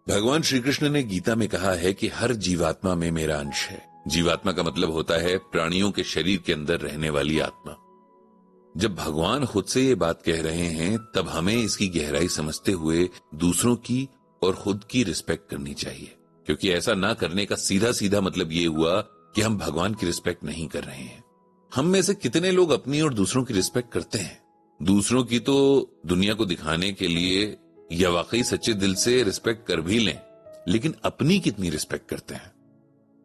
भगवान श्री कृष्ण ने गीता में कहा है कि हर जीवात्मा में मेरा अंश है। जीवात्मा का मतलब होता है प्राणियों के शरीर के अंदर रहने वाली आत्मा। जब भगवान खुद से ये बात कह रहे हैं तब हमें इसकी गहराई समझते हुए दूसरों की और खुद की रिस्पेक्ट करनी चाहिए, क्योंकि ऐसा ना करने का सीधा सीधा मतलब ये हुआ कि हम भगवान की रिस्पेक्ट नहीं कर रहे हैं। हम में से कितने लोग अपनी और दूसरों की रिस्पेक्ट करते हैं? दूसरों की तो दुनिया को दिखाने के लिए या वाकई सच्चे दिल से रिस्पेक्ट कर भी लें, लेकिन अपनी कितनी रिस्पेक्ट करते हैं?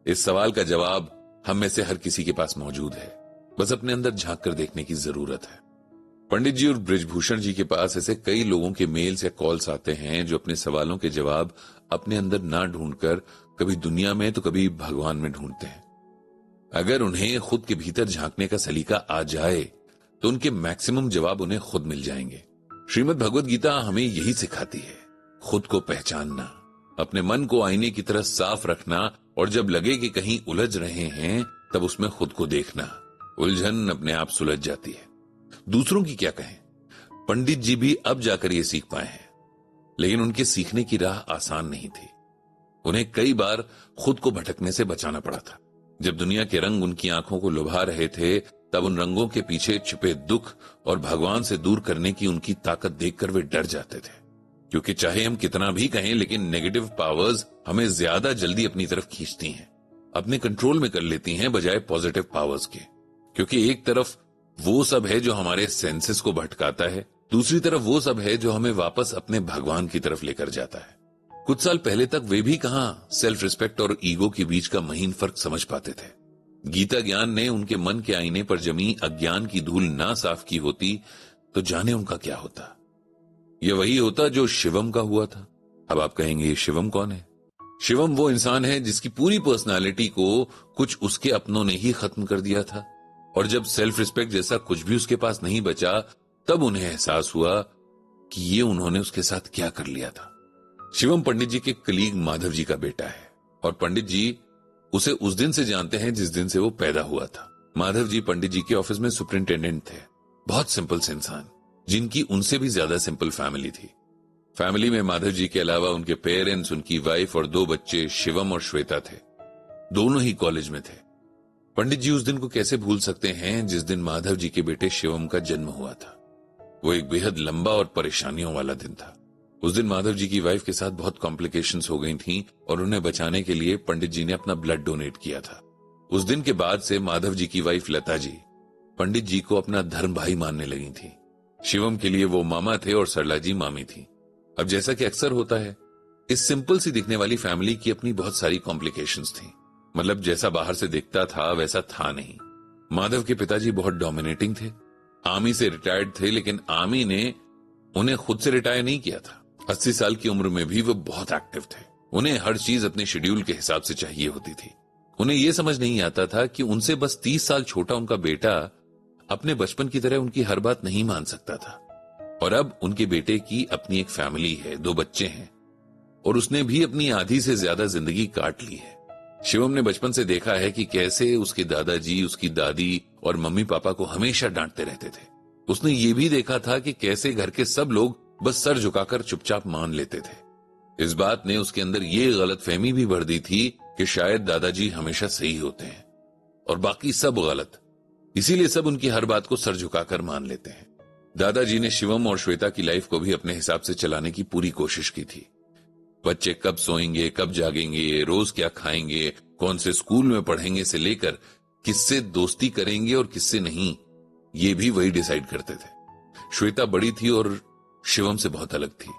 इस सवाल का जवाब हम में से हर किसी के पास मौजूद है, बस अपने अंदर झांक कर देखने की जरूरत है। पंडित जी और बृजभूषण जी के पास ऐसे कई लोगों के मेल्स या कॉल्स आते हैं जो अपने सवालों के जवाब अपने अंदर ना ढूंढकर कभी दुनिया में तो कभी भगवान में ढूंढते हैं। अगर उन्हें खुद के भीतर झांकने का सलीका आ जाए तो उनके मैक्सिमम जवाब उन्हें खुद मिल जाएंगे। श्रीमद् भगवद गीता हमें यही सिखाती है, खुद को पहचानना, अपने मन को आईने की तरह साफ रखना, और जब लगे कि कहीं उलझ रहे हैं तब उसमें खुद को देखना। उलझन अपने आप सुलझ जाती है। दूसरों की क्या कहें, पंडित जी भी अब जाकर ये सीख पाए हैं, लेकिन उनके सीखने की राह आसान नहीं थी। उन्हें कई बार खुद को भटकने से बचाना पड़ा था। जब दुनिया के रंग उनकी आंखों को लुभा रहे थे तब उन रंगों के पीछे छिपे दुख और भगवान से दूर करने की उनकी ताकत देखकर वे डर जाते थे, क्योंकि चाहे हम कितना भी कहें लेकिन नेगेटिव पावर्स हमें ज्यादा जल्दी अपनी तरफ खींचती हैं, अपने कंट्रोल में कर लेती हैं बजाय पॉजिटिव पावर्स के। क्योंकि एक तरफ वो सब है जो हमारे सेंसेस को भटकाता है, दूसरी तरफ वो सब है जो हमें वापस अपने भगवान की तरफ लेकर जाता है। कुछ साल पहले तक वे भी कहां सेल्फ रिस्पेक्ट और ईगो के बीच का महीन फर्क समझ पाते थे। गीता ज्ञान ने उनके मन के आईने पर जमी अज्ञान की धूल ना साफ की होती तो जाने उनका क्या होता। यह वही होता जो शिवम का हुआ था। अब आप कहेंगे शिवम कौन है? शिवम वो इंसान है जिसकी पूरी पर्सनालिटी को कुछ उसके अपनों ने ही खत्म कर दिया था, और जब सेल्फ रिस्पेक्ट जैसा कुछ भी उसके पास नहीं बचा तब उन्हें एहसास हुआ कि ये उन्होंने उसके साथ क्या कर लिया था। शिवम पंडित जी के कलीग माधव जी का बेटा है, और पंडित जी उसे उस दिन से जानते हैं जिस दिन से वो पैदा हुआ था। माधव जी पंडित जी के ऑफिस में सुपरिंटेंडेंट थे। बहुत सिंपल से इंसान, जिनकी उनसे भी ज्यादा सिंपल फैमिली थी। फैमिली में माधव जी के अलावा उनके पेरेंट्स, उनकी वाइफ और 2 बच्चे शिवम और श्वेता थे। दोनों ही कॉलेज में थे। पंडित जी उस दिन को कैसे भूल सकते हैं जिस दिन माधव जी के बेटे शिवम का जन्म हुआ था। वो एक बेहद लंबा और परेशानियों वाला दिन था। उस दिन माधव जी की वाइफ के साथ बहुत कॉम्प्लिकेशंस हो गई थीं और उन्हें बचाने के लिए पंडित जी ने अपना ब्लड डोनेट किया था। उस दिन के बाद से माधव जी की वाइफ लता जी पंडित जी को अपना धर्म भाई मानने लगी थी। शिवम के लिए वो मामा थे और सरला जी मामी थी। अब जैसा कि अक्सर होता है, इस सिंपल सी दिखने वाली फैमिली की अपनी बहुत सारी कॉम्प्लिकेशंस थी। मतलब जैसा बाहर से दिखता था वैसा था नहीं। माधव के पिताजी बहुत डोमिनेटिंग थे, आर्मी से रिटायर्ड थे, लेकिन आर्मी ने उन्हें खुद से रिटायर नहीं किया था। 80 साल की उम्र में भी वो बहुत एक्टिव थे। उन्हें हर चीज अपने शेड्यूल के हिसाब से चाहिए होती थी। उन्हें यह समझ नहीं आता था कि उनसे बस 30 साल छोटा उनका बेटा अपने बचपन की तरह उनकी हर बात नहीं मान सकता था। और अब उनके बेटे की अपनी एक फैमिली है, 2 बच्चे हैं, और उसने भी अपनी आधी से ज्यादा जिंदगी काट ली है। शिवम ने बचपन से देखा है कि कैसे उसके दादाजी, उसकी दादी और मम्मी पापा को हमेशा डांटते रहते थे। उसने ये भी देखा था कि कैसे घर के सब लोग बस सर झुकाकर चुपचाप मान लेते थे। इस बात ने उसके अंदर ये गलतफहमी भी भर दी थी कि शायद दादाजी हमेशा सही होते हैं और बाकी सब गलत, इसीलिए सब उनकी हर बात को सर झुकाकर मान लेते हैं। दादाजी ने शिवम और श्वेता की लाइफ को भी अपने हिसाब से चलाने की पूरी कोशिश की थी। बच्चे कब सोएंगे, कब जागेंगे, रोज क्या खाएंगे, कौन से स्कूल में पढ़ेंगे से लेकर किससे दोस्ती करेंगे और किससे नहीं, ये भी वही डिसाइड करते थे। श्वेता बड़ी थी और शिवम से बहुत अलग थी।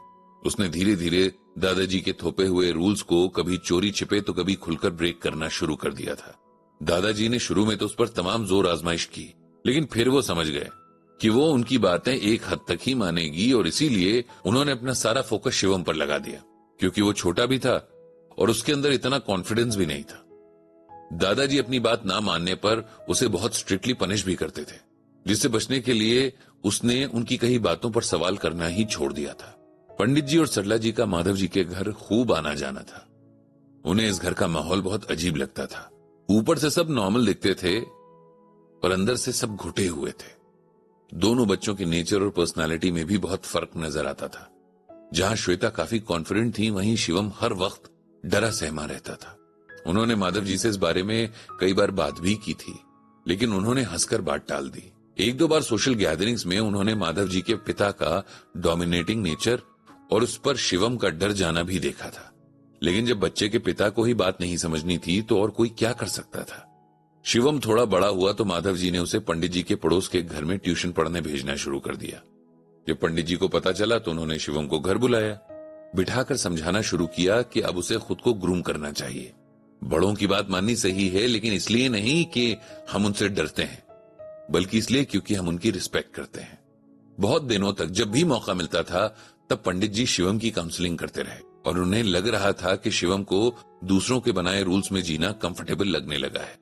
उसने धीरे धीरे दादाजी के थोपे हुए रूल्स को कभी चोरी छिपे तो कभी खुलकर ब्रेक करना शुरू कर दिया था। दादाजी ने शुरू में तो उस पर तमाम जोर आजमाइश की, लेकिन फिर वो समझ गए कि वो उनकी बातें एक हद तक ही मानेगी, और इसीलिए उन्होंने अपना सारा फोकस शिवम पर लगा दिया, क्योंकि वो छोटा भी था और उसके अंदर इतना कॉन्फिडेंस भी नहीं था। दादाजी अपनी बात ना मानने पर उसे बहुत स्ट्रिक्टली पनिश भी करते थे, जिससे बचने के लिए उसने उनकी कई बातों पर सवाल करना ही छोड़ दिया था। पंडित जी और सरला जी का माधव जी के घर खूब आना जाना था। उन्हें इस घर का माहौल बहुत अजीब लगता था। ऊपर से सब नॉर्मल दिखते थे और अंदर से सब घुटे हुए थे। दोनों बच्चों के नेचर और पर्सनालिटी में भी बहुत फर्क नजर आता था। जहां श्वेता काफी कॉन्फिडेंट थी, वहीं शिवम हर वक्त डरा सहमा रहता था। उन्होंने माधव जी से इस बारे में कई बार बात भी की थी, लेकिन उन्होंने हंसकर बात टाल दी। एक दो बार सोशल गैदरिंग्स में उन्होंने माधव जी के पिता का डोमिनेटिंग नेचर और उस पर शिवम का डर जाना भी देखा था। लेकिन जब बच्चे के पिता को ही बात नहीं समझनी थी तो और कोई क्या कर सकता था। शिवम थोड़ा बड़ा हुआ तो माधव जी ने उसे पंडित जी के पड़ोस के घर में ट्यूशन पढ़ने भेजना शुरू कर दिया। जब पंडित जी को पता चला तो उन्होंने शिवम को घर बुलाया, बिठाकर समझाना शुरू किया कि अब उसे खुद को ग्रूम करना चाहिए। बड़ों की बात माननी सही है, लेकिन इसलिए नहीं कि हम उनसे डरते हैं, बल्कि इसलिए क्योंकि हम उनकी रिस्पेक्ट करते हैं। बहुत दिनों तक जब भी मौका मिलता था तब पंडित जी शिवम की काउंसलिंग करते रहे और उन्हें लग रहा था कि शिवम को दूसरों के बनाए रूल्स में जीना कंफर्टेबल लगने लगा है।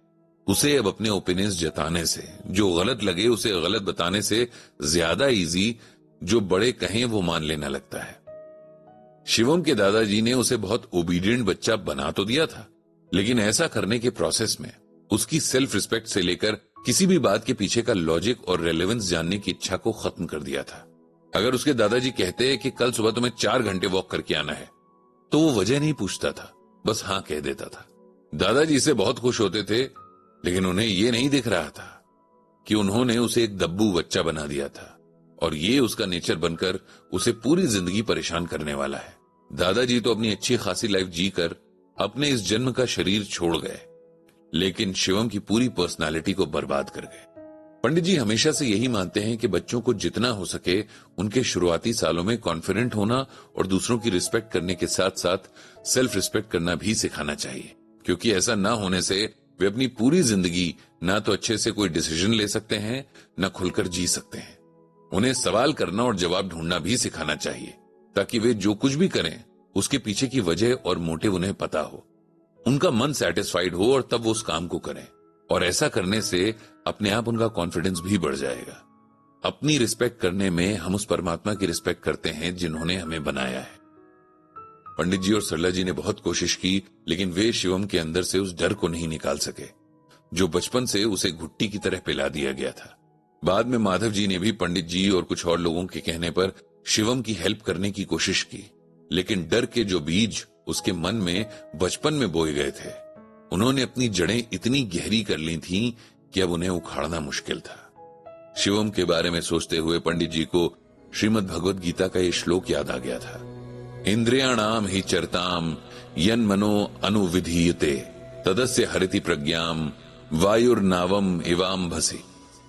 उसे अब अपने ओपिनियंस जताने से, जो गलत लगे उसे गलत बताने से ज्यादा इजी जो बड़े कहें वो मान लेना लगता है। शिवम के दादाजी ने उसे बहुत ओबीडियंट बच्चा बना तो दिया था, लेकिन ऐसा करने के प्रोसेस में उसकी सेल्फ रिस्पेक्ट से लेकर किसी भी बात के पीछे का लॉजिक और रेलेवेंस जानने की इच्छा को खत्म कर दिया था। अगर उसके दादाजी कहते कि कल सुबह तुम्हें 4 घंटे वॉक करके आना है, तो वो वजह नहीं पूछता था, बस हाँ कह देता था। दादाजी इससे बहुत खुश होते थे, लेकिन उन्हें ये नहीं दिख रहा था कि उन्होंने उसे एक दब्बू बच्चा बना दिया था और ये उसका नेचर बनकर उसे पूरी जिंदगी परेशान करने वाला है। दादाजी तो अपनी अच्छी खासी लाइफ जीकर अपने इस जन्म का शरीर छोड़ गए, लेकिन शिवम की पूरी पर्सनालिटी को बर्बाद कर गए। पंडित जी हमेशा से यही मानते हैं कि बच्चों को जितना हो सके उनके शुरुआती सालों में कॉन्फिडेंट होना और दूसरों की रिस्पेक्ट करने के साथ साथ सेल्फ रिस्पेक्ट करना भी सिखाना चाहिए, क्योंकि ऐसा ना होने से वे अपनी पूरी जिंदगी ना तो अच्छे से कोई डिसीजन ले सकते हैं, ना खुलकर जी सकते हैं। उन्हें सवाल करना और जवाब ढूंढना भी सिखाना चाहिए, ताकि वे जो कुछ भी करें उसके पीछे की वजह और मोटिव उन्हें पता हो, उनका मन सेटिस्फाइड हो और तब वो उस काम को करें। और ऐसा करने से अपने आप उनका कॉन्फिडेंस भी बढ़ जाएगा। अपनी रिस्पेक्ट करने में हम उस परमात्मा की रिस्पेक्ट करते हैं जिन्होंने हमें बनाया है। पंडित जी और सरला जी ने बहुत कोशिश की, लेकिन वे शिवम के अंदर से उस डर को नहीं निकाल सके जो बचपन से उसे घुट्टी की तरह पिला दिया गया था। बाद में माधव जी ने भी पंडित जी और कुछ और लोगों के कहने पर शिवम की हेल्प करने की कोशिश की, लेकिन डर के जो बीज उसके मन में बचपन में बोए गए थे, उन्होंने अपनी जड़ें इतनी गहरी कर ली थीं कि अब उन्हें उखाड़ना मुश्किल था। शिवम के बारे में सोचते हुए पंडित जी को श्रीमद् भगवद गीता का ये श्लोक याद आ गया था। इंद्रियाणाम हि चरताम यन मनो अनुविधीयते तदस्य हरिति प्रज्ञाम वायुर्नावम इवाम भसी।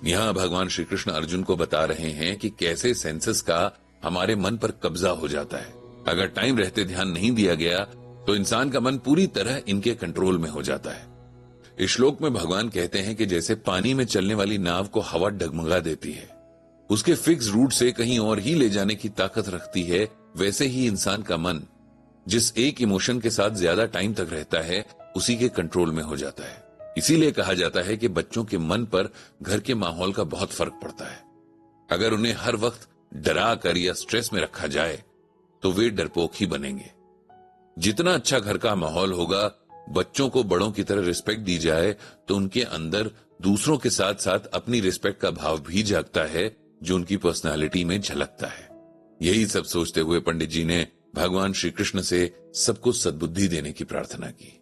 यहाँ भगवान श्री कृष्ण अर्जुन को बता रहे हैं कि कैसे सेंसेस का हमारे मन पर कब्जा हो जाता है। अगर टाइम रहते ध्यान नहीं दिया गया तो इंसान का मन पूरी तरह इनके कंट्रोल में हो जाता है। इस श्लोक में भगवान कहते हैं कि जैसे पानी में चलने वाली नाव को हवा डगमगा देती है, उसके फिक्स रूट से कहीं और ही ले जाने की ताकत रखती है, वैसे ही इंसान का मन जिस एक इमोशन के साथ ज्यादा टाइम तक रहता है उसी के कंट्रोल में हो जाता है। इसीलिए कहा जाता है कि बच्चों के मन पर घर के माहौल का बहुत फर्क पड़ता है। अगर उन्हें हर वक्त डरा कर या स्ट्रेस में रखा जाए तो वे डरपोक ही बनेंगे। जितना अच्छा घर का माहौल होगा, बच्चों को बड़ों की तरह रिस्पेक्ट दी जाए तो उनके अंदर दूसरों के साथ साथ अपनी रिस्पेक्ट का भाव भी जागता है, जो उनकी पर्सनालिटी में झलकता है। यही सब सोचते हुए पंडित जी ने भगवान श्री कृष्ण से सबको सद्बुद्धि देने की प्रार्थना की।